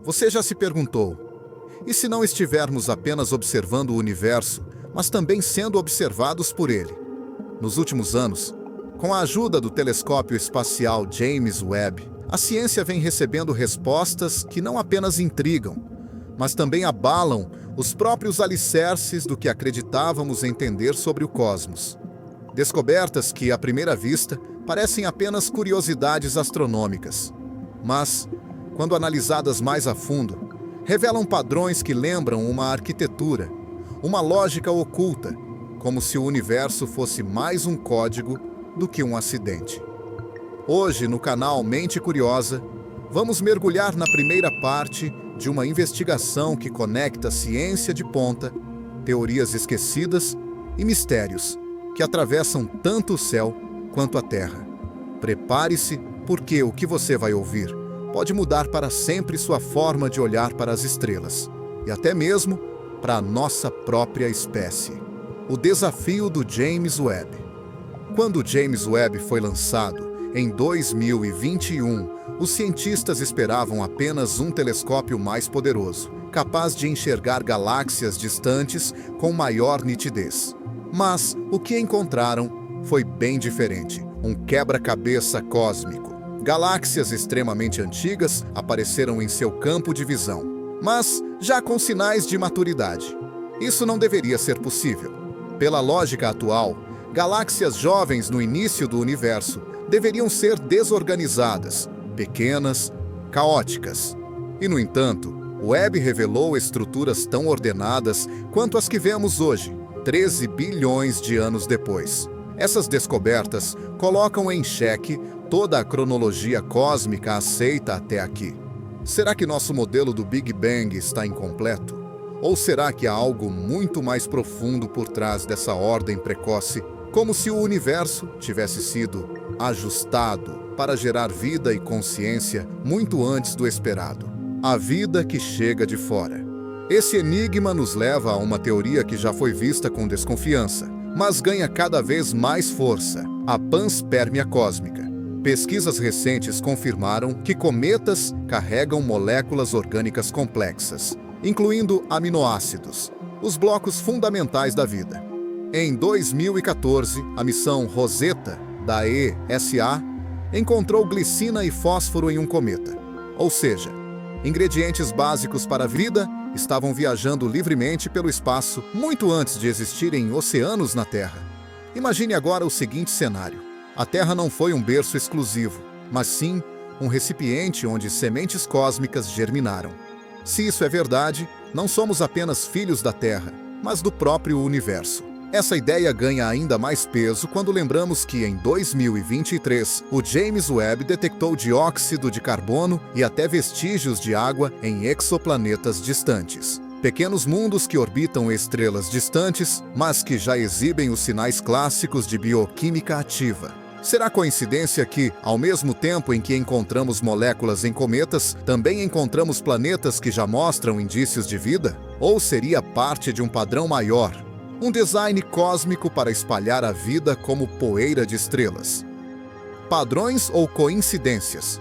Você já se perguntou: e se não estivermos apenas observando o universo, mas também sendo observados por ele? Nos últimos anos, com a ajuda do telescópio espacial James Webb, a ciência vem recebendo respostas que não apenas intrigam, mas também abalam os próprios alicerces do que acreditávamos entender sobre o cosmos. Descobertas que, à primeira vista, parecem apenas curiosidades astronômicas, mas, quando analisadas mais a fundo, revelam padrões que lembram uma arquitetura, uma lógica oculta, como se o universo fosse mais um código do que um acidente. Hoje, no canal Mente Curiosa, vamos mergulhar na primeira parte de uma investigação que conecta ciência de ponta, teorias esquecidas e mistérios que atravessam tanto o céu quanto a Terra. Prepare-se, porque o que você vai ouvir pode mudar para sempre sua forma de olhar para as estrelas e até mesmo para a nossa própria espécie. O desafio do James Webb. Quando o James Webb foi lançado, em 2021, os cientistas esperavam apenas um telescópio mais poderoso, capaz de enxergar galáxias distantes com maior nitidez. Mas o que encontraram foi bem diferente, um quebra-cabeça cósmico. Galáxias extremamente antigas apareceram em seu campo de visão, mas já com sinais de maturidade. Isso não deveria ser possível. Pela lógica atual, galáxias jovens no início do universo deveriam ser desorganizadas, pequenas, caóticas. E, no entanto, Webb revelou estruturas tão ordenadas quanto as que vemos hoje, 13 bilhões de anos depois. Essas descobertas colocam em xeque toda a cronologia cósmica aceita até aqui. Será que nosso modelo do Big Bang está incompleto? Ou será que há algo muito mais profundo por trás dessa ordem precoce, como se o universo tivesse sido ajustado para gerar vida e consciência muito antes do esperado? A vida que chega de fora. Esse enigma nos leva a uma teoria que já foi vista com desconfiança, mas ganha cada vez mais força: a panspermia cósmica. Pesquisas recentes confirmaram que cometas carregam moléculas orgânicas complexas, incluindo aminoácidos, os blocos fundamentais da vida. Em 2014, a missão Rosetta, da ESA, encontrou glicina e fósforo em um cometa. Ou seja, ingredientes básicos para a vida estavam viajando livremente pelo espaço muito antes de existirem oceanos na Terra. Imagine agora o seguinte cenário: a Terra não foi um berço exclusivo, mas sim um recipiente onde sementes cósmicas germinaram. Se isso é verdade, não somos apenas filhos da Terra, mas do próprio universo. Essa ideia ganha ainda mais peso quando lembramos que, em 2023, o James Webb detectou dióxido de carbono e até vestígios de água em exoplanetas distantes. Pequenos mundos que orbitam estrelas distantes, mas que já exibem os sinais clássicos de bioquímica ativa. Será coincidência que, ao mesmo tempo em que encontramos moléculas em cometas, também encontramos planetas que já mostram indícios de vida? Ou seria parte de um padrão maior? Um design cósmico para espalhar a vida como poeira de estrelas? Padrões ou coincidências?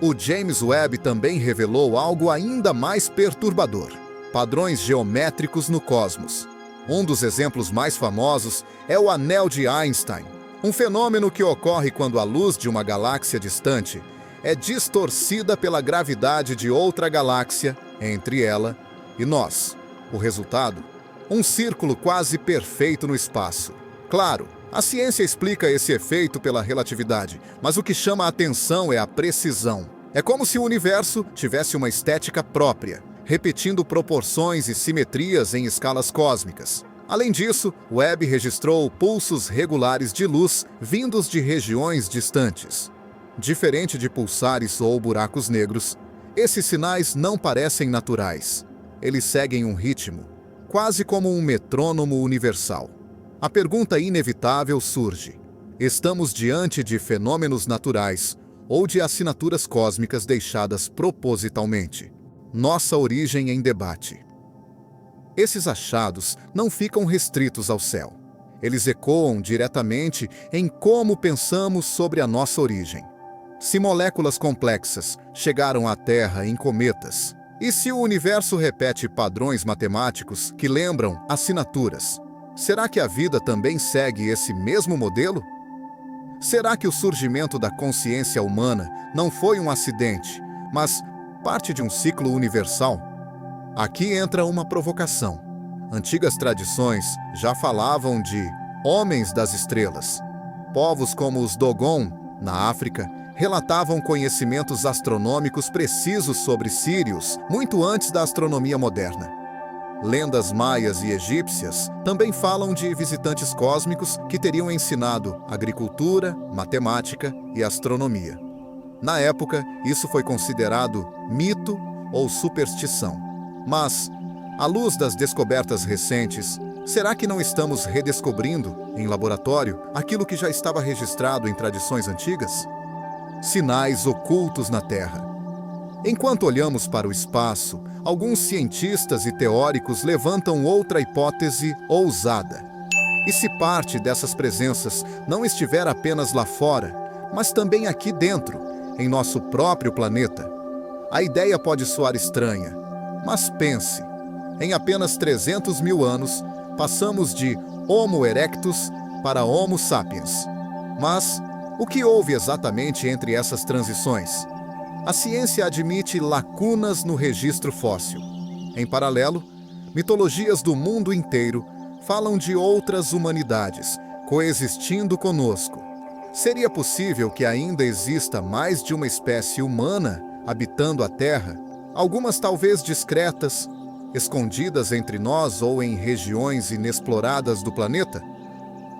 O James Webb também revelou algo ainda mais perturbador: padrões geométricos no cosmos. Um dos exemplos mais famosos é o Anel de Einstein, um fenômeno que ocorre quando a luz de uma galáxia distante é distorcida pela gravidade de outra galáxia entre ela e nós. O resultado? Um círculo quase perfeito no espaço. Claro, a ciência explica esse efeito pela relatividade, mas o que chama a atenção é a precisão. É como se o universo tivesse uma estética própria, repetindo proporções e simetrias em escalas cósmicas. Além disso, Webb registrou pulsos regulares de luz vindos de regiões distantes. Diferente de pulsares ou buracos negros, esses sinais não parecem naturais. Eles seguem um ritmo, quase como um metrônomo universal. A pergunta inevitável surge: estamos diante de fenômenos naturais ou de assinaturas cósmicas deixadas propositalmente? Nossa origem em debate. Esses achados não ficam restritos ao céu. Eles ecoam diretamente em como pensamos sobre a nossa origem. Se moléculas complexas chegaram à Terra em cometas, E se o universo repete padrões matemáticos que lembram assinaturas, será que a vida também segue esse mesmo modelo? Será que o surgimento da consciência humana não foi um acidente, mas parte de um ciclo universal? Aqui entra uma provocação. Antigas tradições já falavam de homens das estrelas. Povos como os Dogon, na África, relatavam conhecimentos astronômicos precisos sobre Sírius muito antes da astronomia moderna. Lendas maias e egípcias também falam de visitantes cósmicos que teriam ensinado agricultura, matemática e astronomia. Na época, isso foi considerado mito ou superstição. Mas, à luz das descobertas recentes, será que não estamos redescobrindo, em laboratório, aquilo que já estava registrado em tradições antigas? Sinais ocultos na Terra. Enquanto olhamos para o espaço, alguns cientistas e teóricos levantam outra hipótese ousada. E se parte dessas presenças não estiver apenas lá fora, mas também aqui dentro, em nosso próprio planeta? A ideia pode soar estranha, mas pense. Em apenas 300 mil anos, passamos de Homo erectus para Homo sapiens. Mas o que houve exatamente entre essas transições? A ciência admite lacunas no registro fóssil. Em paralelo, mitologias do mundo inteiro falam de outras humanidades coexistindo conosco. Seria possível que ainda exista mais de uma espécie humana habitando a Terra? Algumas talvez discretas, escondidas entre nós ou em regiões inexploradas do planeta?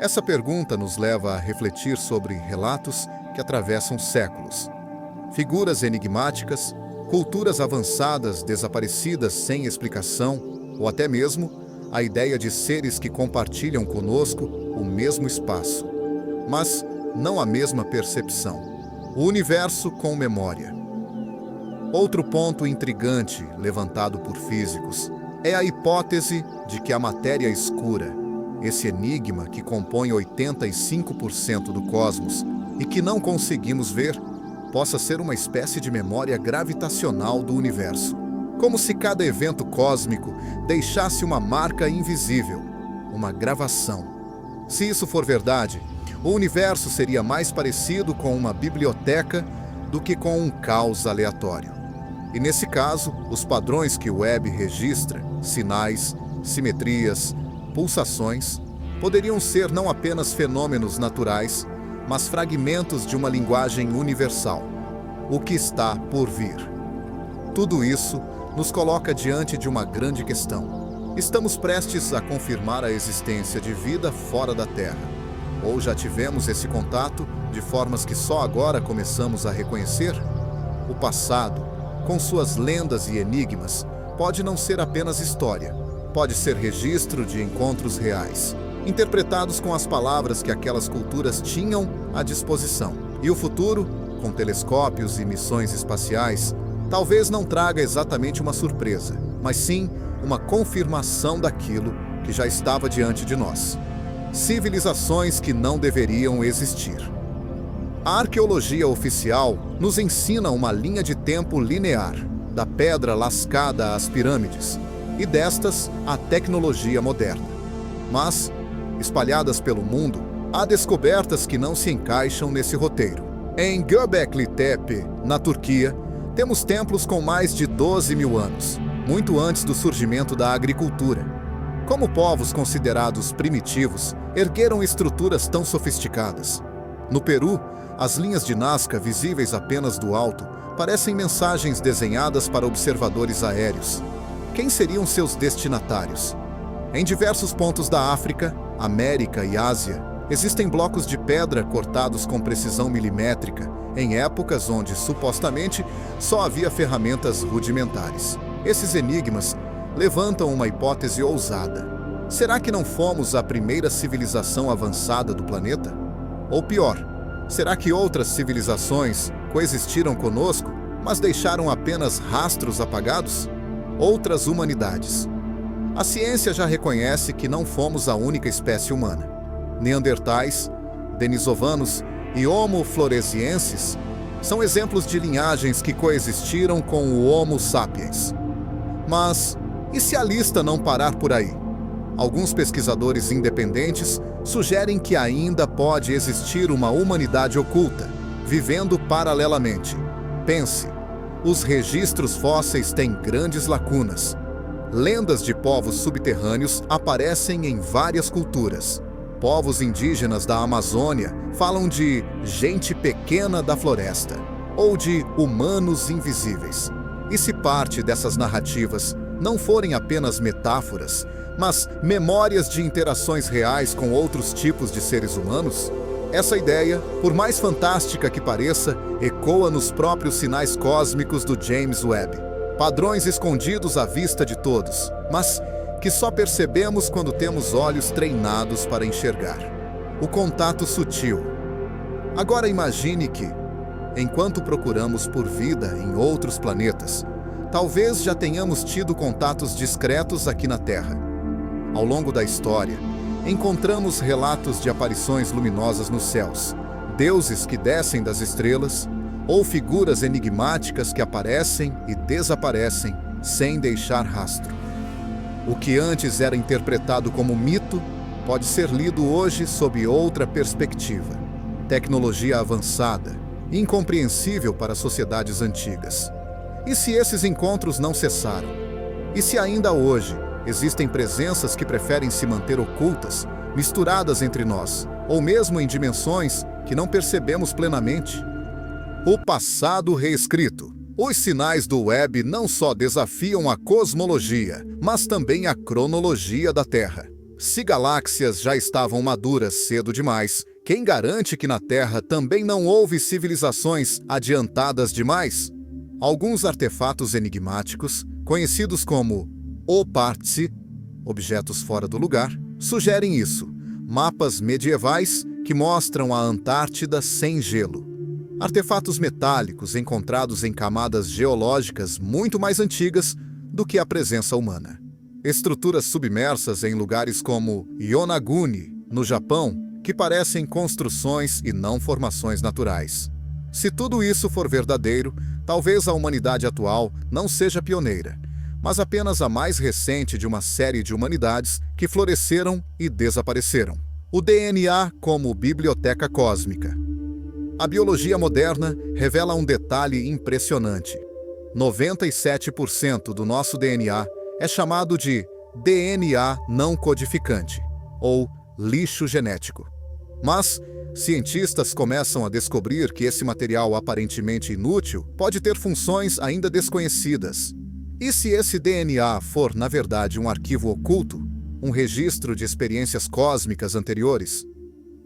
Essa pergunta nos leva a refletir sobre relatos que atravessam séculos. Figuras enigmáticas, culturas avançadas desaparecidas sem explicação, ou até mesmo a ideia de seres que compartilham conosco o mesmo espaço, mas não a mesma percepção. O universo com memória. Outro ponto intrigante levantado por físicos é a hipótese de que a matéria escura, esse enigma que compõe 85% do cosmos e que não conseguimos ver, possa ser uma espécie de memória gravitacional do universo. Como se cada evento cósmico deixasse uma marca invisível, uma gravação. Se isso for verdade, o universo seria mais parecido com uma biblioteca do que com um caos aleatório. E nesse caso, os padrões que o Webb registra, sinais, simetrias, pulsações, poderiam ser não apenas fenômenos naturais, mas fragmentos de uma linguagem universal. O que está por vir? Tudo isso nos coloca diante de uma grande questão. Estamos prestes a confirmar a existência de vida fora da Terra. Ou já tivemos esse contato de formas que só agora começamos a reconhecer? O passado, com suas lendas e enigmas, pode não ser apenas história. Pode ser registro de encontros reais, interpretados com as palavras que aquelas culturas tinham à disposição. E o futuro, com telescópios e missões espaciais, talvez não traga exatamente uma surpresa, mas sim uma confirmação daquilo que já estava diante de nós. Civilizações que não deveriam existir. A arqueologia oficial nos ensina uma linha de tempo linear, da pedra lascada às pirâmides, e destas à tecnologia moderna. Mas, espalhadas pelo mundo, há descobertas que não se encaixam nesse roteiro. Em Göbekli Tepe, na Turquia, temos templos com mais de 12 mil anos, muito antes do surgimento da agricultura. Como povos considerados primitivos, ergueram estruturas tão sofisticadas. No Peru, as linhas de Nazca, visíveis apenas do alto, parecem mensagens desenhadas para observadores aéreos. Quem seriam seus destinatários? Em diversos pontos da África, América e Ásia, existem blocos de pedra cortados com precisão milimétrica, em épocas onde, supostamente, só havia ferramentas rudimentares. Esses enigmas levantam uma hipótese ousada. Será que não fomos a primeira civilização avançada do planeta? Ou pior, será que outras civilizações coexistiram conosco, mas deixaram apenas rastros apagados? Outras humanidades. A ciência já reconhece que não fomos a única espécie humana. Neandertais, denisovanos e Homo floresiensis são exemplos de linhagens que coexistiram com o Homo sapiens. Mas e se a lista não parar por aí? Alguns pesquisadores independentes sugerem que ainda pode existir uma humanidade oculta, vivendo paralelamente. Pense, os registros fósseis têm grandes lacunas. Lendas de povos subterrâneos aparecem em várias culturas. Povos indígenas da Amazônia falam de gente pequena da floresta, ou de humanos invisíveis. E se parte dessas narrativas não forem apenas metáforas, mas memórias de interações reais com outros tipos de seres humanos? Essa ideia, por mais fantástica que pareça, ecoa nos próprios sinais cósmicos do James Webb. Padrões escondidos à vista de todos, mas que só percebemos quando temos olhos treinados para enxergar. O contato sutil. Agora imagine que, enquanto procuramos por vida em outros planetas, talvez já tenhamos tido contatos discretos aqui na Terra. Ao longo da história, encontramos relatos de aparições luminosas nos céus, deuses que descem das estrelas, ou figuras enigmáticas que aparecem e desaparecem sem deixar rastro. O que antes era interpretado como mito pode ser lido hoje sob outra perspectiva. Tecnologia avançada, incompreensível para sociedades antigas. E se esses encontros não cessaram? E se ainda hoje existem presenças que preferem se manter ocultas, misturadas entre nós, ou mesmo em dimensões que não percebemos plenamente? O passado reescrito. Os sinais do Webb não só desafiam a cosmologia, mas também a cronologia da Terra. Se galáxias já estavam maduras cedo demais, quem garante que na Terra também não houve civilizações adiantadas demais? Alguns artefatos enigmáticos, conhecidos como OPARTSE, objetos fora do lugar, sugerem isso. Mapas medievais que mostram a Antártida sem gelo. Artefatos metálicos encontrados em camadas geológicas muito mais antigas do que a presença humana. Estruturas submersas em lugares como Yonaguni, no Japão, que parecem construções e não formações naturais. Se tudo isso for verdadeiro, talvez a humanidade atual não seja pioneira, mas apenas a mais recente de uma série de humanidades que floresceram e desapareceram. O DNA como biblioteca cósmica. A biologia moderna revela um detalhe impressionante. 97% do nosso DNA é chamado de DNA não codificante, ou lixo genético. Mas cientistas começam a descobrir que esse material aparentemente inútil pode ter funções ainda desconhecidas. E se esse DNA for, na verdade, um arquivo oculto, um registro de experiências cósmicas anteriores?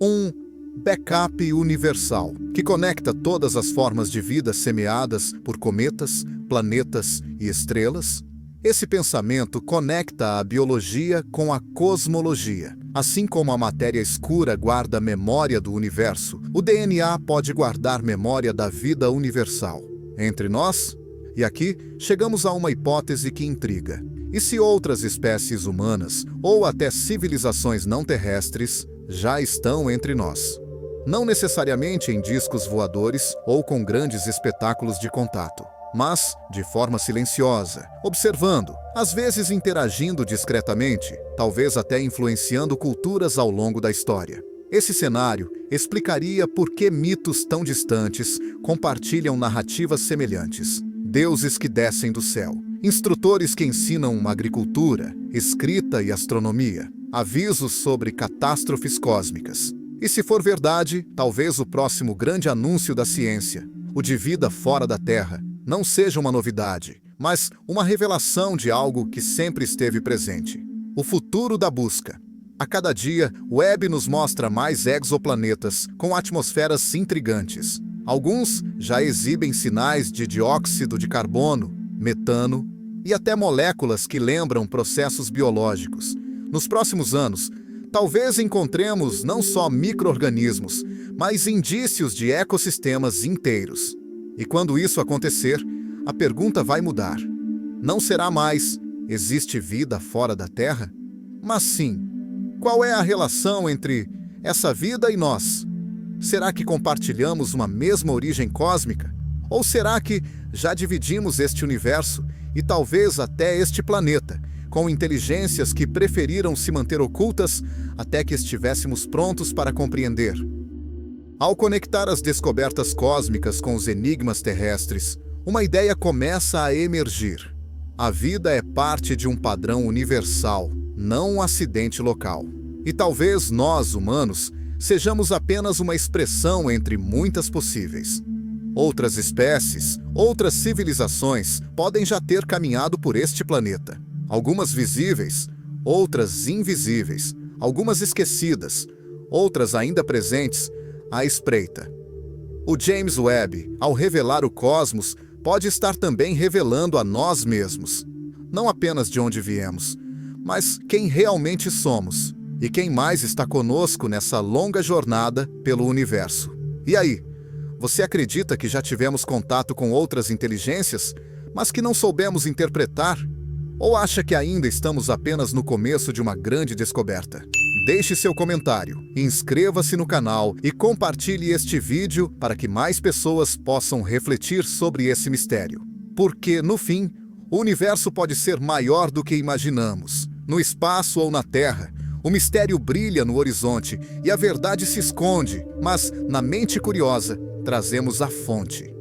Um backup universal, que conecta todas as formas de vida semeadas por cometas, planetas e estrelas? Esse pensamento conecta a biologia com a cosmologia. Assim como a matéria escura guarda a memória do universo, o DNA pode guardar memória da vida universal. Entre nós? E aqui chegamos a uma hipótese que intriga. E se outras espécies humanas, ou até civilizações não terrestres, já estão entre nós? Não necessariamente em discos voadores ou com grandes espetáculos de contato, mas de forma silenciosa, observando, às vezes interagindo discretamente, talvez até influenciando culturas ao longo da história. Esse cenário explicaria por que mitos tão distantes compartilham narrativas semelhantes. Deuses que descem do céu, instrutores que ensinam uma agricultura, escrita e astronomia, avisos sobre catástrofes cósmicas. E se for verdade, talvez o próximo grande anúncio da ciência, o de vida fora da Terra, não seja uma novidade, mas uma revelação de algo que sempre esteve presente. O futuro da busca. A cada dia, o Webb nos mostra mais exoplanetas com atmosferas intrigantes. Alguns já exibem sinais de dióxido de carbono, metano e até moléculas que lembram processos biológicos. Nos próximos anos, talvez encontremos não só micro-organismos, mas indícios de ecossistemas inteiros. E quando isso acontecer, a pergunta vai mudar. Não será mais, existe vida fora da Terra? Mas sim, qual é a relação entre essa vida e nós? Será que compartilhamos uma mesma origem cósmica? Ou será que já dividimos este universo e talvez até este planeta, com inteligências que preferiram se manter ocultas até que estivéssemos prontos para compreender? Ao conectar as descobertas cósmicas com os enigmas terrestres, uma ideia começa a emergir. A vida é parte de um padrão universal, não um acidente local. E talvez nós, humanos, sejamos apenas uma expressão entre muitas possíveis. Outras espécies, outras civilizações podem já ter caminhado por este planeta. Algumas visíveis, outras invisíveis, algumas esquecidas, outras ainda presentes à espreita. O James Webb, ao revelar o cosmos, pode estar também revelando a nós mesmos. Não apenas de onde viemos, mas quem realmente somos e quem mais está conosco nessa longa jornada pelo universo. E aí? Você acredita que já tivemos contato com outras inteligências, mas que não soubemos interpretar? Ou acha que ainda estamos apenas no começo de uma grande descoberta? Deixe seu comentário, inscreva-se no canal e compartilhe este vídeo para que mais pessoas possam refletir sobre esse mistério. Porque, no fim, o universo pode ser maior do que imaginamos. No espaço ou na Terra, o mistério brilha no horizonte e a verdade se esconde, mas, na mente curiosa, trazemos a fonte.